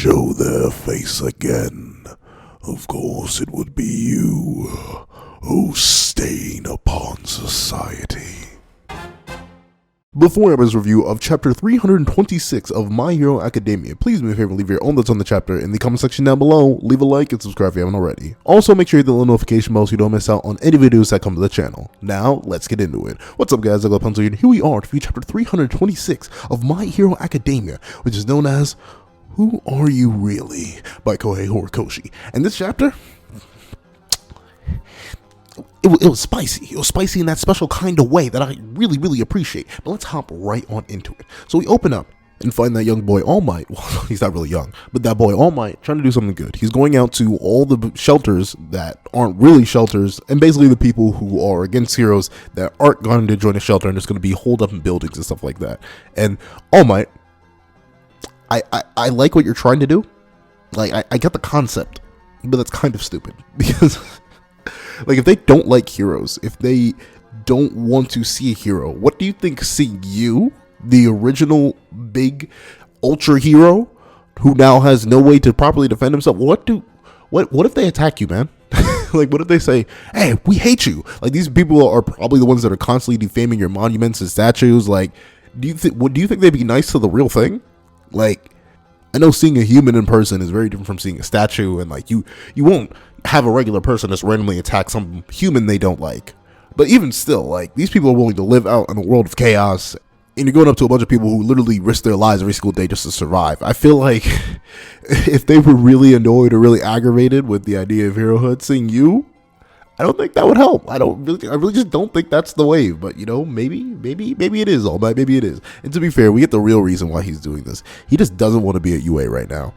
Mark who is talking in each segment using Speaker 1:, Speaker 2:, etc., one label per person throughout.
Speaker 1: show their face again, of course it would be you, who stain upon society. Before Emma's review of chapter 326 of My Hero Academia, please do me a favor and leave your own thoughts on the chapter in the comment section down below. Leave a like and subscribe if you haven't already. Also, make sure you hit the little notification bell so you don't miss out on any videos that come to the channel. Now, let's get into it. What's up, guys? I got Pencil here, and here we are to view chapter 326 of My Hero Academia, which is known as Who Are You Really? By Kohei Horikoshi. And this chapter, it was spicy. It was spicy in that special kind of way that I really appreciate. But let's hop right on into it. So we open up and find that young boy All Might. Well, he's not really young, but that boy All Might trying to do something good. He's going out to all the shelters that aren't really shelters, and basically the people who are against heroes that aren't going to join a shelter and just going to be holed up in buildings and stuff like that. And All Might, I like what you're trying to do. Like, I get the concept, but that's kind of stupid because like, if they don't like heroes, if they don't want to see a hero, what do you think seeing you, the original big ultra hero who now has no way to properly defend himself, what if they attack you, man? Like, what if they say, hey, we hate you? Like, these people are probably the ones that are constantly defaming your monuments and statues. Like, do you think they'd be nice to the real thing? Like, I know seeing a human in person is very different from seeing a statue, and like you won't have a regular person just randomly attack some human they don't like. But even still, like, these people are willing to live out in a world of chaos, and you're going up to a bunch of people who literally risk their lives every single day just to survive. I feel like if they were really annoyed or really aggravated with the idea of herohood, seeing you, I don't think that would help. I really just don't think that's the wave. But, you know, maybe it is, All Might. Maybe it is. And to be fair, we get the real reason why he's doing this. He just doesn't want to be at UA right now,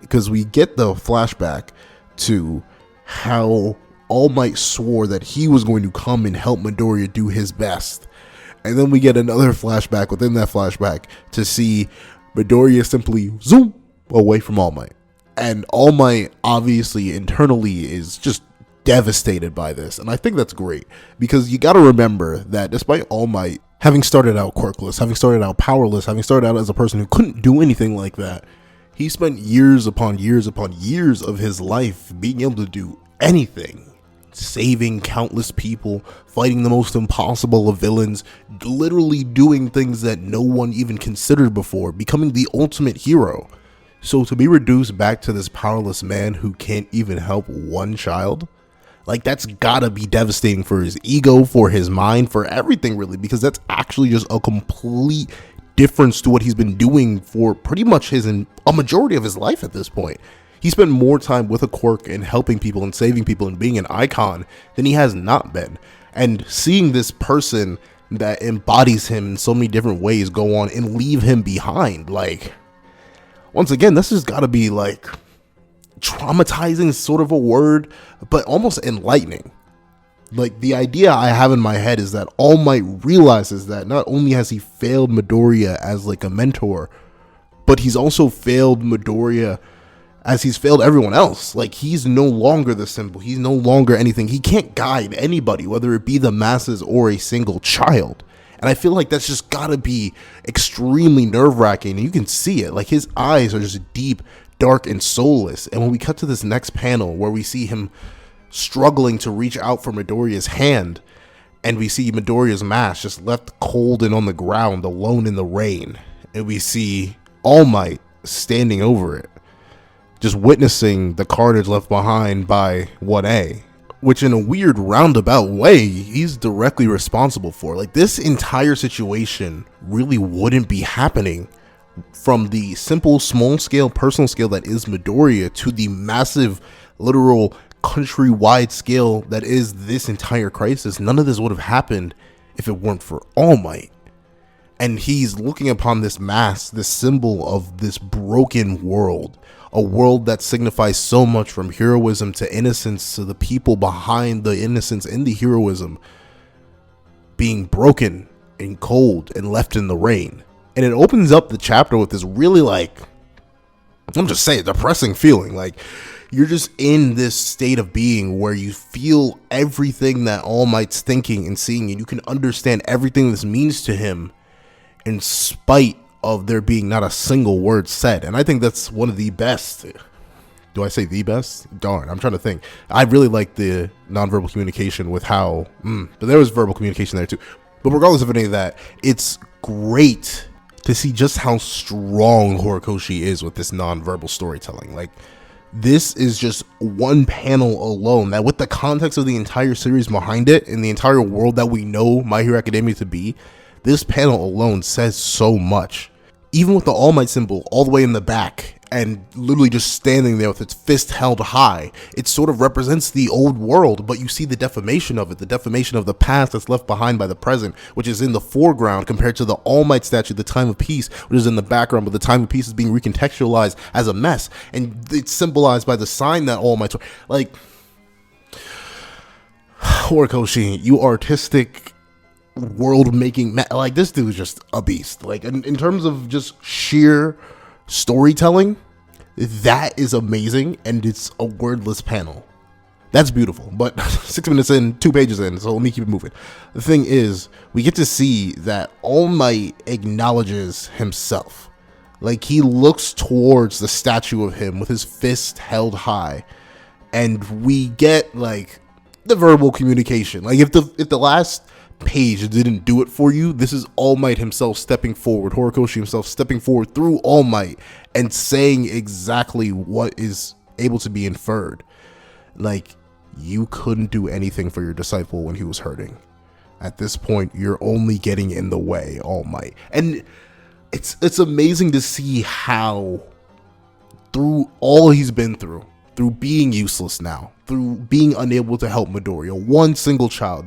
Speaker 1: because we get the flashback to how All Might swore that he was going to come and help Midoriya do his best. And then we get another flashback within that flashback to see Midoriya simply zoom away from All Might. And All Might obviously internally is just devastated by this. And I think that's great, because you got to remember that despite All Might having started out quirkless, having started out powerless, having started out as a person who couldn't do anything like that, he spent years upon years upon years of his life being able to do anything, saving countless people, fighting the most impossible of villains, literally doing things that no one even considered before, becoming the ultimate hero. So to be reduced back to this powerless man who can't even help one child, like, that's gotta be devastating for his ego, for his mind, for everything really, because that's actually just a complete difference to what he's been doing for pretty much a majority of his life at this point. He spent more time with a quirk and helping people and saving people and being an icon than he has not been. And seeing this person that embodies him in so many different ways go on and leave him behind, like, once again, this has got to be like traumatizing, sort of a word, but almost enlightening. Like, the idea I have in my head is that All Might realizes that not only has he failed Midoriya as like a mentor, but he's also failed Midoriya as he's failed everyone else. Like, he's no longer the symbol. He's no longer anything. He can't guide anybody, whether it be the masses or a single child. And I feel like that's just gotta be extremely nerve-wracking. And you can see it. Like, his eyes are just deep, dark, and soulless. And when we cut to this next panel where we see him struggling to reach out for Midoriya's hand, and we see Midoriya's mask just left cold and on the ground, alone in the rain, and we see All Might standing over it, just witnessing the carnage left behind by 1A, which in a weird roundabout way, he's directly responsible for. Like, this entire situation really wouldn't be happening from the simple, small scale, personal scale that is Midoriya to the massive, literal, countrywide scale that is this entire crisis. None of this would have happened if it weren't for All Might. And he's looking upon this mask, this symbol of this broken world, a world that signifies so much, from heroism to innocence to the people behind the innocence and the heroism, being broken and cold and left in the rain. And it opens up the chapter with this really, like, I'm just saying, depressing feeling. Like, you're just in this state of being where you feel everything that All Might's thinking and seeing, and you can understand everything this means to him, in spite of there being not a single word said. And I think that's one of the best. Do I say the best? Darn, I'm trying to think. I really like the nonverbal communication with how, but there was verbal communication there too. But regardless of any of that, it's great to see just how strong Horikoshi is with this nonverbal storytelling. Like, this is just one panel alone that, with the context of the entire series behind it and the entire world that we know My Hero Academia to be, this panel alone says so much. Even with the All Might symbol all the way in the back and literally just standing there with its fist held high, it sort of represents the old world, but you see the deformation of it, the deformation of the past that's left behind by the present, which is in the foreground compared to the All Might statue, the Time of Peace, which is in the background, but the Time of Peace is being recontextualized as a mess, and it's symbolized by the sign that All Might, like, Horikoshi, you artistic world making, like, this dude is just a beast. Like, in terms of just sheer storytelling, that is amazing, and it's a wordless panel. That's beautiful. But 6 minutes in, 2 pages in, so let me keep it moving. The thing is, we get to see that All Might acknowledges himself. Like, he looks towards the statue of him with his fist held high, and we get, like, the verbal communication. Like, if the last page didn't do it for you, this is All Might himself stepping forward, Horikoshi himself stepping forward through All Might and saying exactly what is able to be inferred. Like, you couldn't do anything for your disciple when he was hurting. At this point, you're only getting in the way, All Might. And it's amazing to see how, through all he's been through being useless now, through being unable to help Midoriya, one single child,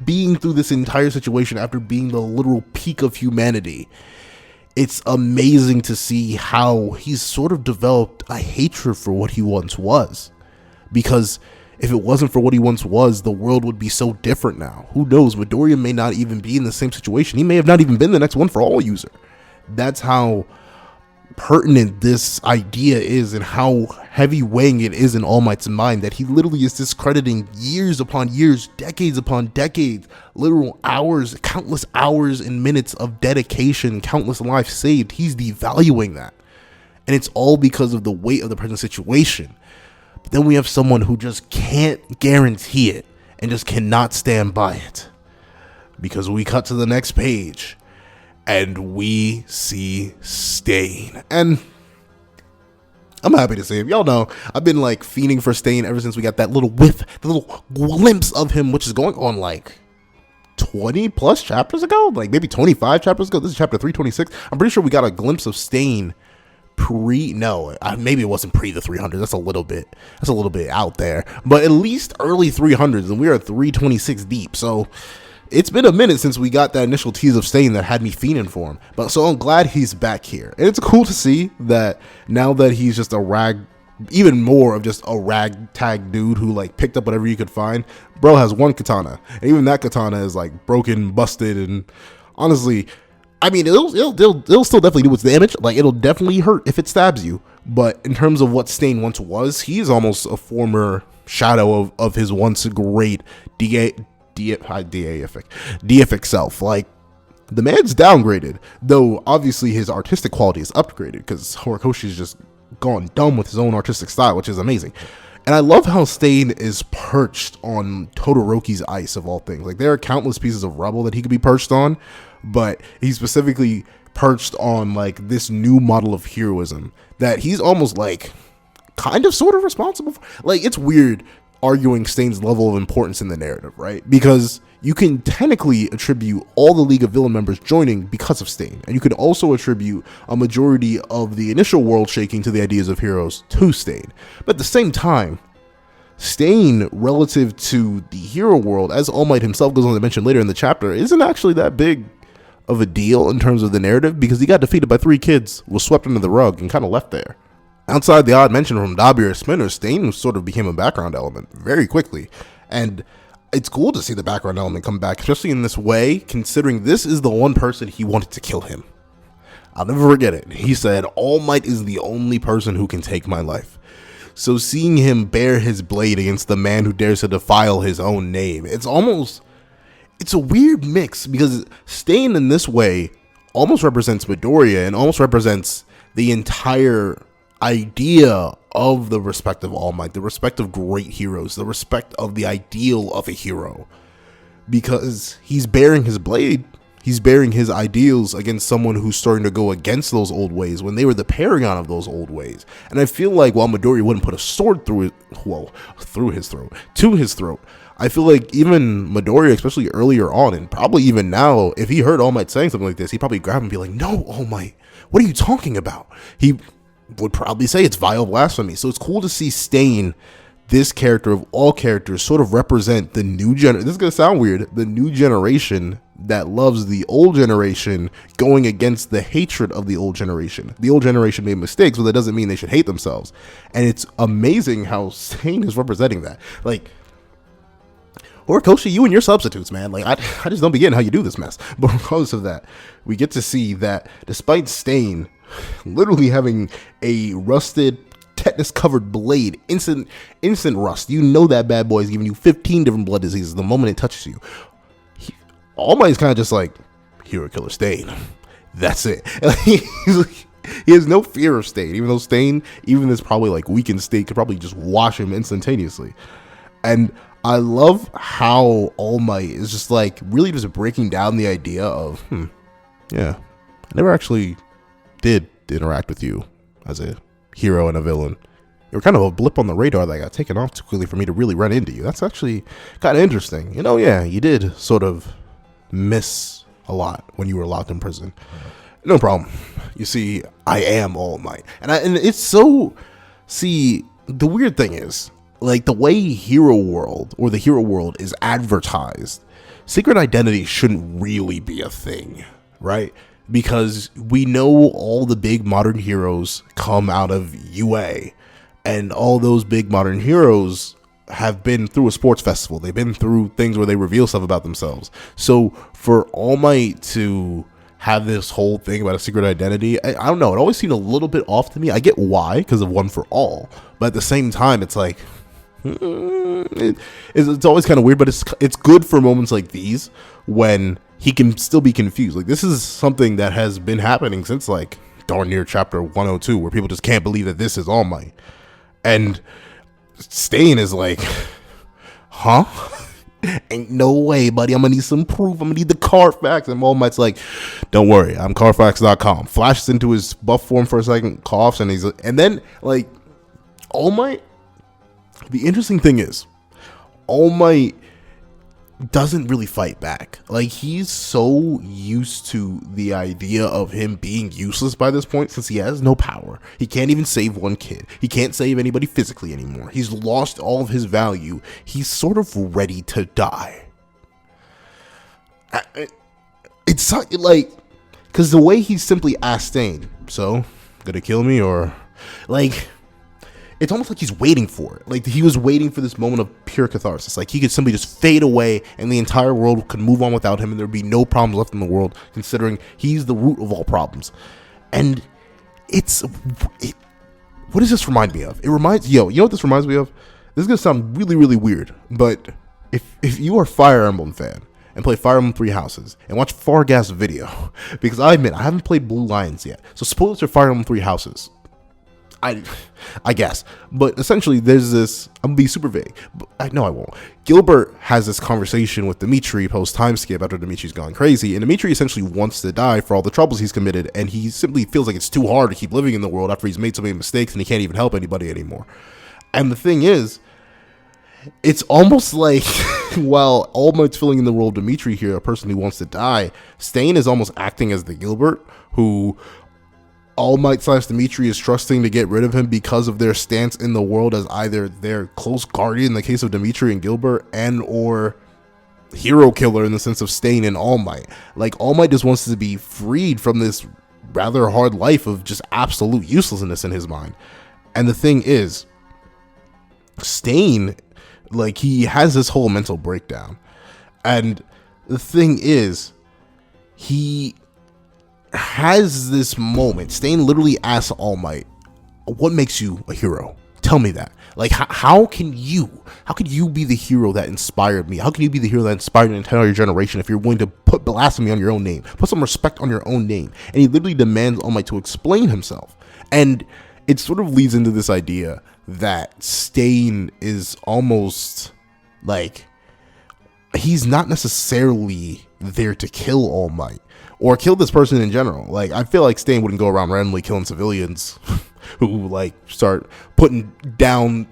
Speaker 1: being through this entire situation after being the literal peak of humanity, it's amazing to see how he's sort of developed a hatred for what he once was. Because if it wasn't for what he once was, the world would be so different now. Who knows? Midoriya may not even be in the same situation. He may have not even been the next One for All user. That's how pertinent this idea is, and how heavy weighing it is in All Might's mind, that he literally is discrediting years upon years, decades upon decades, literal hours, countless hours and minutes of dedication, countless lives saved. He's devaluing that, and it's all because of the weight of the present situation. But then we have someone who just can't guarantee it and just cannot stand by it, because we cut to the next page and we see Stain. And I'm happy to see him. Y'all know I've been like fiending for Stain ever since we got that little whiff, the little glimpse of him, which is going on like 20 plus chapters ago, like maybe 25 chapters ago. This is chapter 326. I'm pretty sure we got a glimpse of Stain maybe it wasn't pre the 300. That's a little bit out there, but at least early 300s, and we are 326 deep. So it's been a minute since we got that initial tease of Stain that had me fiending for him. But so I'm glad he's back here. And it's cool to see that now that he's just even more of just a ragtag dude who like picked up whatever you could find. Bro has one katana, and even that katana is like broken, busted, and honestly, I mean, it'll still definitely do its damage. Like, it'll definitely hurt if it stabs you. But in terms of what Stain once was, he's almost a former shadow of his once great deific self. Like, the man's downgraded, though obviously his artistic quality is upgraded, because Horikoshi's just gone dumb with his own artistic style, which is amazing. And I love how Stain is perched on Todoroki's ice, of all things. Like, there are countless pieces of rubble that he could be perched on, but he's specifically perched on like this new model of heroism that he's almost like kind of sort of responsible for. Like, it's weird arguing Stain's level of importance in the narrative, right? Because you can technically attribute all the League of Villain members joining because of Stain, and you could also attribute a majority of the initial world shaking to the ideas of heroes to Stain. But at the same time, Stain, relative to the hero world, as All Might himself goes on to mention later in the chapter, isn't actually that big of a deal in terms of the narrative, because he got defeated by 3 kids, was swept under the rug, and kind of left there. Outside the odd mention from Dabi or Spinner, Stain sort of became a background element very quickly, and it's cool to see the background element come back, especially in this way, considering this is the one person he wanted to kill him. I'll never forget it. He said, "All Might is the only person who can take my life." So seeing him bare his blade against the man who dares to defile his own name, it's a weird mix, because Stain in this way almost represents Midoriya and almost represents the entire idea of the respect of All Might, the respect of great heroes, the respect of the ideal of a hero. Because he's bearing his blade, he's bearing his ideals against someone who's starting to go against those old ways when they were the paragon of those old ways. And I feel like while Midoriya wouldn't put a sword to his throat, I feel like even Midoriya, especially earlier on, and probably even now, if he heard All Might saying something like this, he'd probably grab him and be like, "No, All Might, what are you talking about?" He would probably say it's vile blasphemy. So it's cool to see Stain, this character of all characters, sort of represent the new generation. This is going to sound weird. The new generation that loves the old generation going against the hatred of the old generation. The old generation made mistakes, but that doesn't mean they should hate themselves. And it's amazing how Stain is representing that. Like, Horikoshi, you and your substitutes, man. Like, I just don't be getting how you do this mess. But regardless of that, we get to see that despite Stain literally having a rusted, tetanus-covered blade, instant rust, you know that bad boy is giving you 15 different blood diseases the moment it touches you. All Might is kind of just like, hero killer Stain. That's it. He has no fear of Stain, even though Stain, even this probably like weakened state, could probably just wash him instantaneously. And I love how All Might is just like really just breaking down the idea of, yeah, I never actually did interact with you as a hero and a villain. You were kind of a blip on the radar that got taken off too quickly for me to really run into you. That's actually kind of interesting. You know, yeah, you did sort of miss a lot when you were locked in prison. No problem. You see, I am All Might. And it's so, see, the weird thing is, like, the way Hero World or the Hero World is advertised, secret identity shouldn't really be a thing, right? Because we know all the big modern heroes come out of UA, and all those big modern heroes have been through a sports festival. They've been through things where they reveal stuff about themselves. So for All Might to have this whole thing about a secret identity, I don't know, it always seemed a little bit off to me. I get why, because of One for All, but at the same time, it's like, it's always kind of weird, but it's good for moments like these when he can still be confused. Like, this is something that has been happening since like darn near chapter 102, where people just can't believe that this is All Might. And Stain is like, huh? Ain't no way, buddy. I'm gonna need some proof. I'm gonna need the Carfax. And All Might's like, don't worry, I'm Carfax.com. Flashes into his buff form for a second, coughs, and then like All Might. The interesting thing is, All Might doesn't really fight back. Like, he's so used to the idea of him being useless by this point, since he has no power. He can't even save one kid. He can't save anybody physically anymore. He's lost all of his value. He's sort of ready to die. It's like, because the way he simply asked Stain, so, gonna kill me, or, like, it's almost like he's waiting for it. Like, he was waiting for this moment of pure catharsis. Like, he could simply just fade away and the entire world could move on without him and there'd be no problems left in the world, considering he's the root of all problems. And what does this remind me of? It reminds, you know what this reminds me of? This is going to sound really, really weird, but if you are a Fire Emblem fan and play Fire Emblem Three Houses and watch Fargas' video, because I admit, I haven't played Blue Lions yet, so spoilers for Fire Emblem Three Houses. I guess, but essentially there's this, I'm gonna be super vague, but I won't. Gilbert has this conversation with Dimitri post time skip after Dimitri's gone crazy, and Dimitri essentially wants to die for all the troubles he's committed, and he simply feels like it's too hard to keep living in the world after he's made so many mistakes and he can't even help anybody anymore. And the thing is, it's almost like while All Might's filling in the role of Dimitri here, a person who wants to die, Stain is almost acting as the Gilbert who All Might / Dimitri is trusting to get rid of him because of their stance in the world as either their close guardian in the case of Dimitri and Gilbert, and or hero killer in the sense of Stain and All Might. Like, All Might just wants to be freed from this rather hard life of just absolute uselessness in his mind. And the thing is, Stain, like, he has this whole mental breakdown. And the thing is, he has this moment. Stain literally asks All Might, what makes you a hero? Tell me that. Like, how can you be the hero that inspired me? How can you be the hero that inspired an entire generation if you're willing to put blasphemy on your own name, put some respect on your own name? And he literally demands All Might to explain himself. And it sort of leads into this idea that Stain is almost like, he's not necessarily there to kill All Might or kill this person in general. Like, I feel like Stain wouldn't go around randomly killing civilians who like start putting down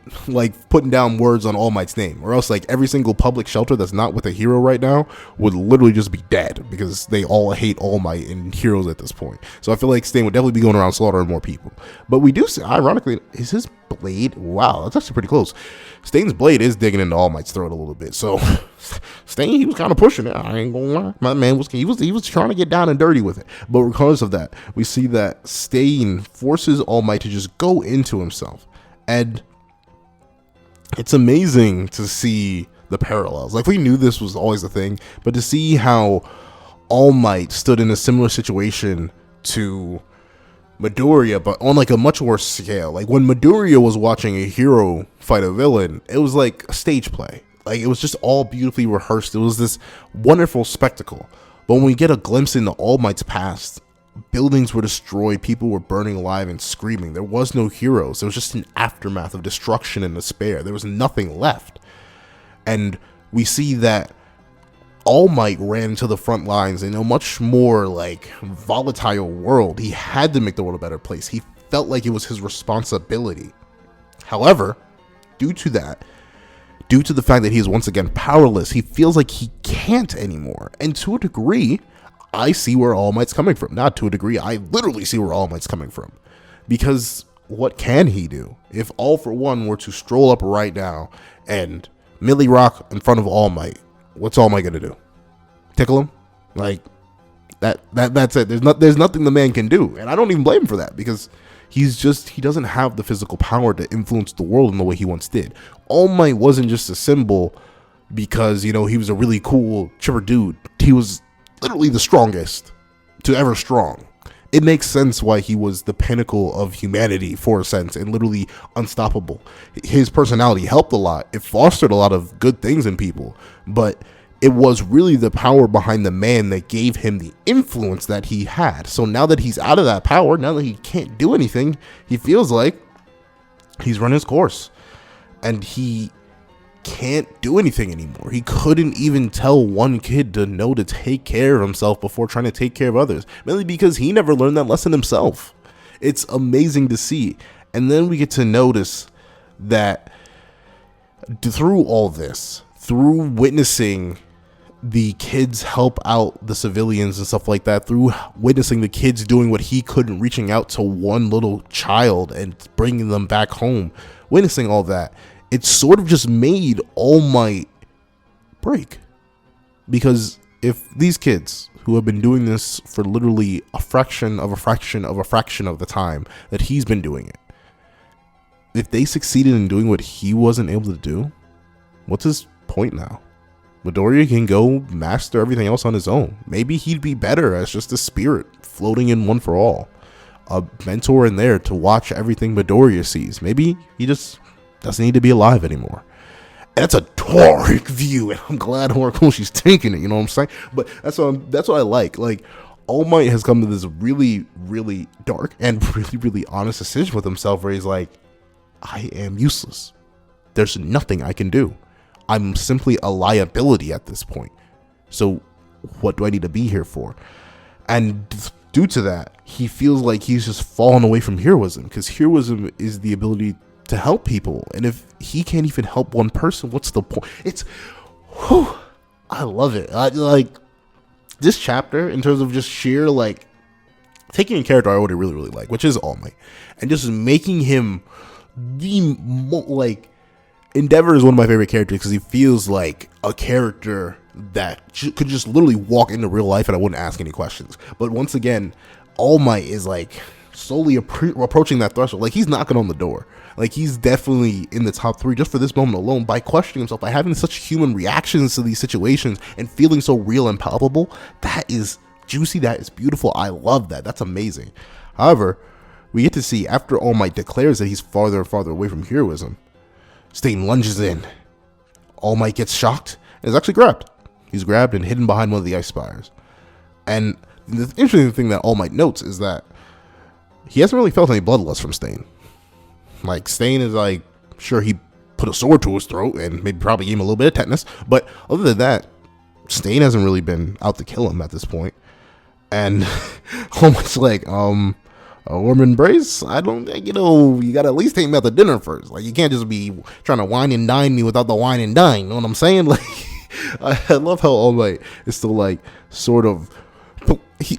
Speaker 1: words on All Might's name, or else like every single public shelter that's not with a hero right now would literally just be dead because they all hate All Might and heroes at this point. So I feel like Stain would definitely be going around slaughtering more people. But we do see, ironically, is his blade, wow, that's actually pretty close. Stain's blade is digging into All Might's throat a little bit. So Stain, he was kind of pushing it. I ain't gonna lie. My man was trying to get down and dirty with it. But regardless of that, we see that Stain forces All Might to just go into himself. And it's amazing to see the parallels. Like, we knew this was always a thing, but to see how All Might stood in a similar situation to Midoriya, but on like a much worse scale. Like, when Midoriya was watching a hero fight a villain, it was like a stage play. Like, it was just all beautifully rehearsed. It was this wonderful spectacle. But when we get a glimpse into All Might's past, buildings were destroyed, people were burning alive and screaming. There was no heroes. There was just an aftermath of destruction and despair. There was nothing left. And we see that All Might ran to the front lines in a much more like volatile world. He had to make the world a better place. He felt like it was his responsibility. However, due to the fact that he is once again powerless, he feels like he can't anymore. And to a degree, I see where All Might's coming from. Not to a degree, I literally see where All Might's coming from. Because what can he do? If All For One were to stroll up right now and Millie Rock in front of All Might, what's All Might gonna do? Tickle him? Like, that's it. There's nothing the man can do. And I don't even blame him for that, because he doesn't have the physical power to influence the world in the way he once did. All Might wasn't just a symbol because, you know, he was a really cool, chipper dude. He was literally the strongest to ever strong. It makes sense why he was the pinnacle of humanity for a sense and literally unstoppable. His personality helped a lot. It fostered a lot of good things in people, but it was really the power behind the man that gave him the influence that he had. So now that he's out of that power, now that he can't do anything, he feels like he's run his course and he can't do anything anymore. He couldn't even tell one kid to know to take care of himself before trying to take care of others, mainly because he never learned that lesson himself. It's amazing to see. And then we get to notice that through all this, through witnessing the kids help out the civilians and stuff like that, through witnessing the kids doing what he couldn't, reaching out to one little child and bringing them back home, witnessing all that, it sort of just made All Might break. Because if these kids who have been doing this for literally a fraction of the time that he's been doing it, if they succeeded in doing what he wasn't able to do, what's his point now? Midoriya can go master everything else on his own. Maybe he'd be better as just a spirit floating in One For All, a mentor in there to watch everything Midoriya sees. Maybe he just doesn't need to be alive anymore. And that's a dark view, and I'm glad Horikoshi's taking it, you know what I'm saying? But that's what I like. Like, All Might has come to this really, really dark and really, really honest decision with himself where he's like, I am useless. There's nothing I can do. I'm simply a liability at this point. So what do I need to be here for? And due to that, he feels like he's just fallen away from heroism, because heroism is the ability to help people. And if he can't even help one person, what's the point? I love it. Like, this chapter, in terms of just sheer, like, taking a character I already really, really like, which is All Might, and just making him Endeavor is one of my favorite characters because he feels like a character that could just literally walk into real life and I wouldn't ask any questions. But once again, All Might is like slowly approaching that threshold. Like, he's knocking on the door. Like, he's definitely in the top 3 just for this moment alone, by questioning himself, by having such human reactions to these situations and feeling so real and palpable. That is juicy. That is beautiful. I love that. That's amazing. However, we get to see after All Might declares that he's farther and farther away from heroism, Stain lunges in. All Might gets shocked and is actually grabbed. He's grabbed and hidden behind one of the ice spires. And the interesting thing that All Might notes is that he hasn't really felt any bloodlust from Stain. Like, Stain is like, sure, he put a sword to his throat and maybe probably gave him a little bit of tetanus, but other than that, Stain hasn't really been out to kill him at this point. And All Might's like, a warm embrace? I don't think, you gotta at least take me out to dinner first. Like, you can't just be trying to wine and dine me without the wine and dine, you know what I'm saying? Like, I love how All Might is still like, sort of,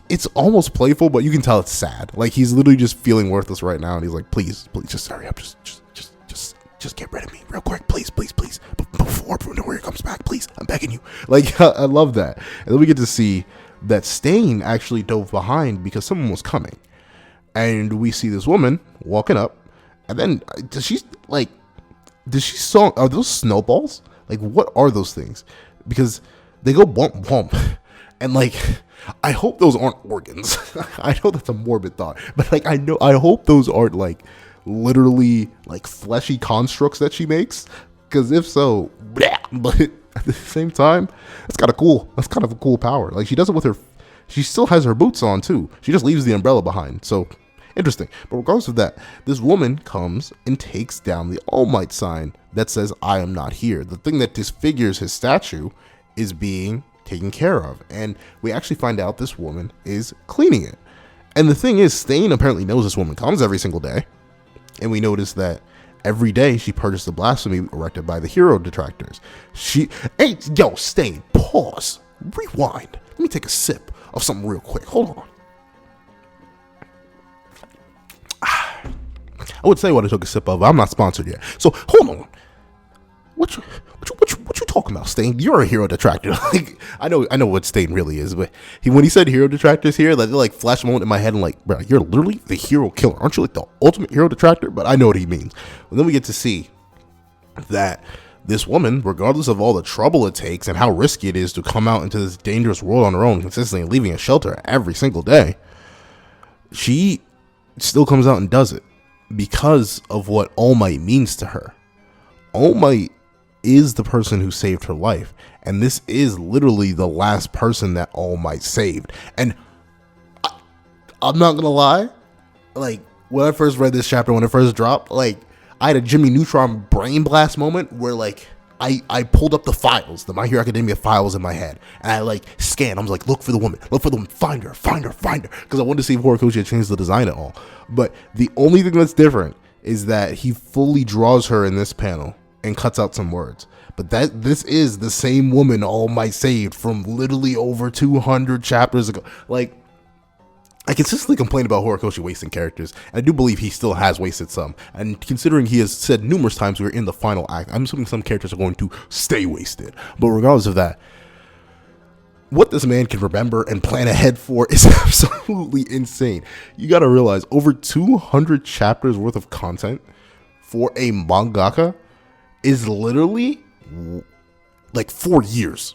Speaker 1: it's almost playful, but you can tell it's sad. Like, he's literally just feeling worthless right now, and he's like, please, just hurry up, just get rid of me real quick, please, before Bruno Warrior comes back, please, I'm begging you. Like, I love that. And then we get to see that Stain actually dove behind because someone was coming, and we see this woman walking up, and then does she saw, are those snowballs? Like, what are those things? Because they go bump bump, and like, I hope those aren't organs. I know that's a morbid thought, but like, I hope those aren't like literally like fleshy constructs that she makes, because if so, but at the same time, that's kind of a cool power. Like, she does it with she still has her boots on too. She just leaves the umbrella behind. So interesting. But regardless of that, this woman comes and takes down the All Might sign that says, I am not here. The thing that disfigures his statue is being taken care of. And we actually find out this woman is cleaning it. And the thing is, Stain apparently knows this woman comes every single day. And we notice that every day she purges the blasphemy erected by the hero detractors. Stain, pause, rewind. Let me take a sip of something real quick. Hold on. I would say what I took a sip of. I'm not sponsored yet. So hold on. What you talking about, Stain? You're a hero detractor. Like, I know what Stain really is, but when he said hero detractors here, like, like flash moment in my head, and like, bro, you're literally the hero killer. Aren't you like the ultimate hero detractor? But I know what he means. And then we get to see that this woman, regardless of all the trouble it takes and how risky it is to come out into this dangerous world on her own, consistently leaving a shelter every single day, she still comes out and does it because of what All Might means to her. All Might is the person who saved her life, and this is literally the last person that All Might saved. And I'm not gonna lie, like, when I first read this chapter, when it first dropped, like, I had a Jimmy Neutron brain blast moment where, like, I pulled up the files, the My Hero Academia files in my head, and I like scanned. I was like, look for the woman, find her, because I wanted to see if Horikoshi had changed the design at all. But the only thing that's different is that he fully draws her in this panel and cuts out some words. But this is the same woman All Might saved from literally over 200 chapters ago. Like, I consistently complain about Horikoshi wasting characters, and I do believe he still has wasted some. And considering he has said numerous times we're in the final act, I'm assuming some characters are going to stay wasted. But regardless of that, what this man can remember and plan ahead for is absolutely insane. You gotta realize, over 200 chapters worth of content for a mangaka is literally like 4 years.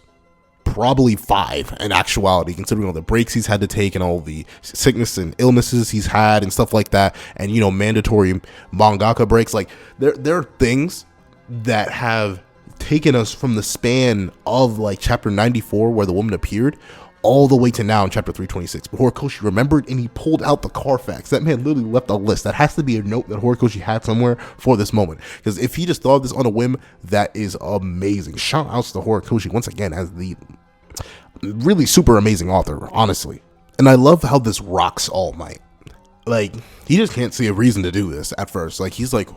Speaker 1: Probably 5 in actuality, considering all the breaks he's had to take and all the sickness and illnesses he's had and stuff like that, and mandatory mangaka breaks. Like, there are things that have taken us from the span of like chapter 94 where the woman appeared all the way to now in chapter 326. But Horikoshi remembered and he pulled out the Carfax. That man literally left a list. That has to be a note that Horikoshi had somewhere for this moment, because if he just thought of this on a whim, that is amazing. Shout outs to Horikoshi once again as the really super amazing author, honestly. And I love how this rocks All Might. Like, he just can't see a reason to do this at first. Like, he's like,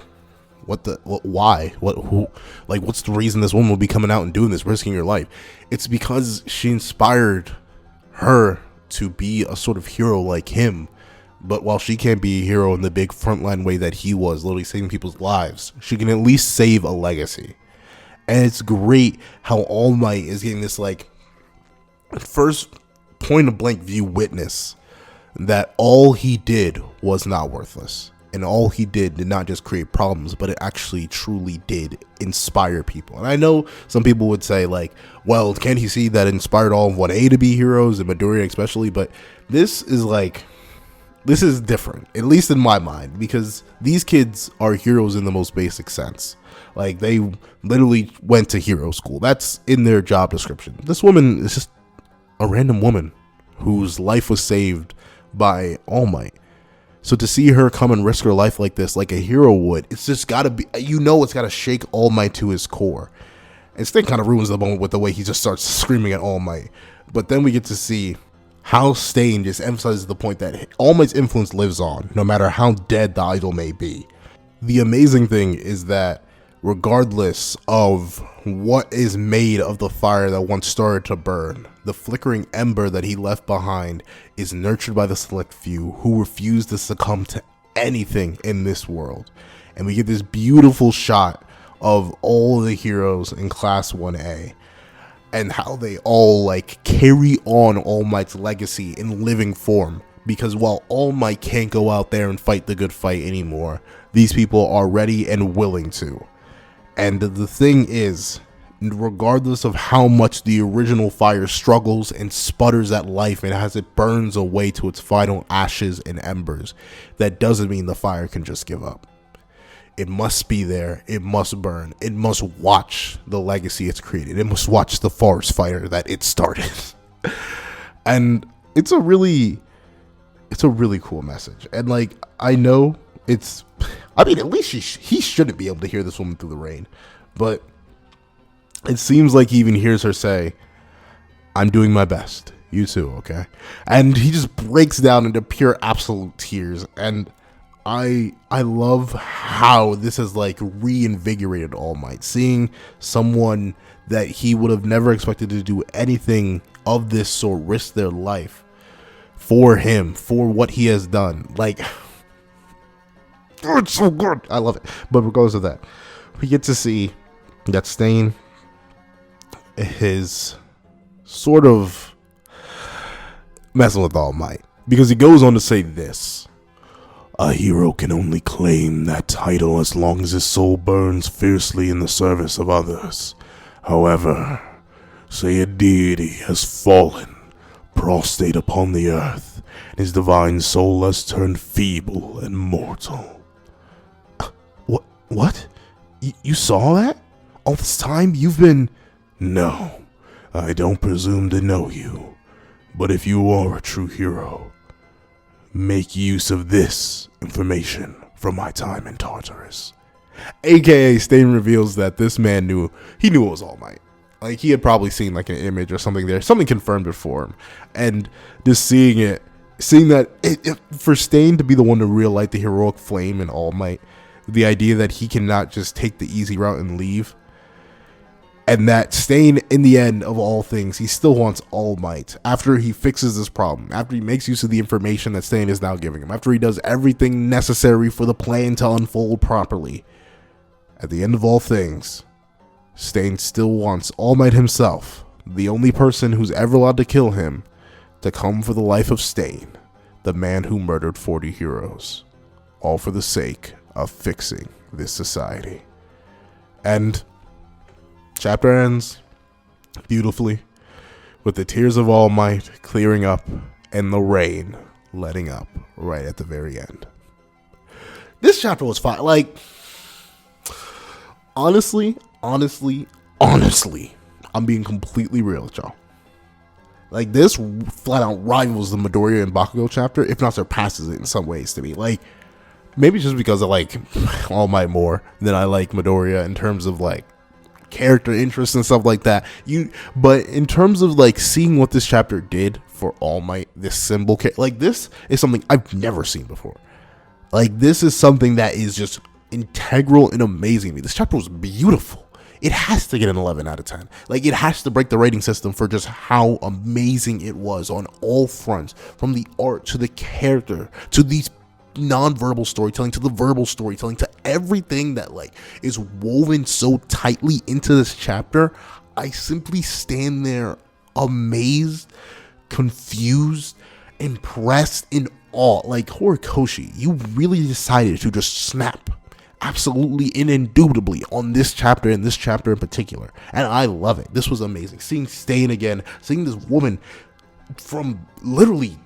Speaker 1: why? Who? Like, what's the reason this woman will be coming out and doing this, risking her life? It's because she inspired her to be a sort of hero like him. But while she can't be a hero in the big frontline way that he was, literally saving people's lives, she can at least save a legacy. And it's great how All Might is getting this, like, first point of blank view witness that all he did was not worthless, and all he did not just create problems, but it actually truly did inspire people. And I know some people would say, like, well, can't he see that it inspired all of 1A to be heroes, and Midoriya especially? But this is like, this is different, at least in my mind, because these kids are heroes in the most basic sense. Like, they literally went to hero school. That's in their job description. This woman is just a random woman whose life was saved by All Might. So to see her come and risk her life like this, like a hero would, it's just gotta be, it's gotta shake All Might to his core. And Sting kind of ruins the moment with the way he just starts screaming at All Might. But then we get to see how Stain just emphasizes the point that All Might's influence lives on, no matter how dead the idol may be. The amazing thing is that regardless of what is made of the fire that once started to burn, the flickering ember that he left behind is nurtured by the select few who refuse to succumb to anything in this world. And we get this beautiful shot of all the heroes in Class 1A and how they all like carry on All Might's legacy in living form. Because while All Might can't go out there and fight the good fight anymore, these people are ready and willing to. And the thing is, regardless of how much the original fire struggles and sputters at life and as it burns away to its final ashes and embers, that doesn't mean the fire can just give up. It must be there. It must burn. It must watch the legacy it's created. It must watch the forest fire that it started. And it's a really cool message. And like, I know at least he shouldn't be able to hear this woman through the rain. But it seems like he even hears her say, "I'm doing my best. You too, okay?" And he just breaks down into pure absolute tears. And I love how this has like reinvigorated All Might. Seeing someone that he would have never expected to do anything of this sort risk their life for him, for what he has done. Like, it's so good. I love it. But regardless of that, we get to see that Stain is sort of messing with All Might, because he goes on to say this: "A hero can only claim that title as long as his soul burns fiercely in the service of others. However, say a deity has fallen, prostrate upon the earth, and his divine soul has turned feeble and mortal." What? You saw that? All this time you've been... "No, I don't presume to know you, but if you are a true hero, make use of this information from my time in Tartarus." AKA Stain reveals that this man knew it was All Might. Like, he had probably seen like an image or something there, something confirmed it for him. And just seeing that for Stain to be the one to relight the heroic flame in All Might, the idea that he cannot just take the easy route and leave, and that Stain, in the end of all things, he still wants All Might after he fixes this problem, after he makes use of the information that Stain is now giving him, after he does everything necessary for the plan to unfold properly. At the end of all things, Stain still wants All Might himself, the only person who's ever allowed to kill him, to come for the life of Stain, the man who murdered 40 heroes, all for the sake of fixing this society. And chapter ends beautifully with the tears of All Might clearing up and the rain letting up right at the very end. This chapter was fine. Like, honestly, I'm being completely real with y'all. Like, this flat out rivals the Midoriya and Bakugo chapter, if not surpasses it in some ways to me. Like, maybe just because I like All Might more than I like Midoriya in terms of like character interest and stuff like that. But in terms of like seeing what this chapter did for All Might, this symbol, like, this is something I've never seen before. Like, this is something that is just integral and amazing to me. This chapter was beautiful. It has to get an 11 out of 10. Like, it has to break the rating system for just how amazing it was on all fronts, from the art to the character to these non-verbal storytelling to the verbal storytelling to everything that like is woven so tightly into this chapter. I simply stand there amazed, confused, impressed, in awe. Like, Horikoshi, you really decided to just snap absolutely and indubitably on this chapter and this chapter in particular, and I love it. This was amazing. Seeing Stain again, seeing this woman from literally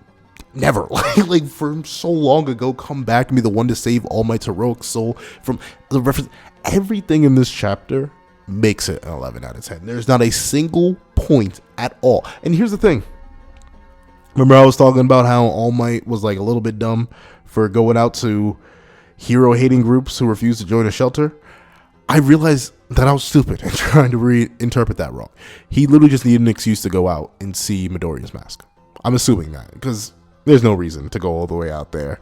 Speaker 1: never. Like from so long ago, come back and be the one to save All Might's heroic soul from the reference. Everything in this chapter makes it an 11 out of 10. There's not a single point at all. And here's the thing. Remember I was talking about how All Might was like a little bit dumb for going out to hero-hating groups who refused to join a shelter? I realized that I was stupid and trying to reinterpret that wrong. He literally just needed an excuse to go out and see Midoriya's mask. I'm assuming that, because there's no reason to go all the way out there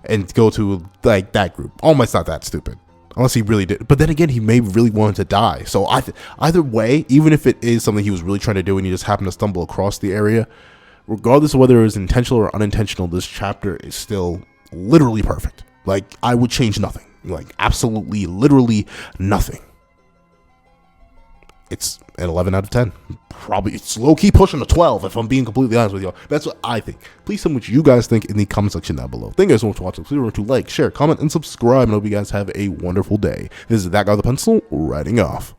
Speaker 1: and go to like that group. All Might's not that stupid. Unless he really did. But then again, he may really want to die. So either way, even if it is something he was really trying to do and he just happened to stumble across the area, regardless of whether it was intentional or unintentional, this chapter is still literally perfect. Like, I would change nothing. Like, absolutely, literally nothing. It's an 11 out of 10. Probably, it's low-key pushing a 12, if I'm being completely honest with y'all. That's what I think. Please tell me what you guys think in the comment section down below. Thank you guys so much for watching. Please remember to like, share, comment, and subscribe. And I hope you guys have a wonderful day. This is That Guy with the Pencil, writing off.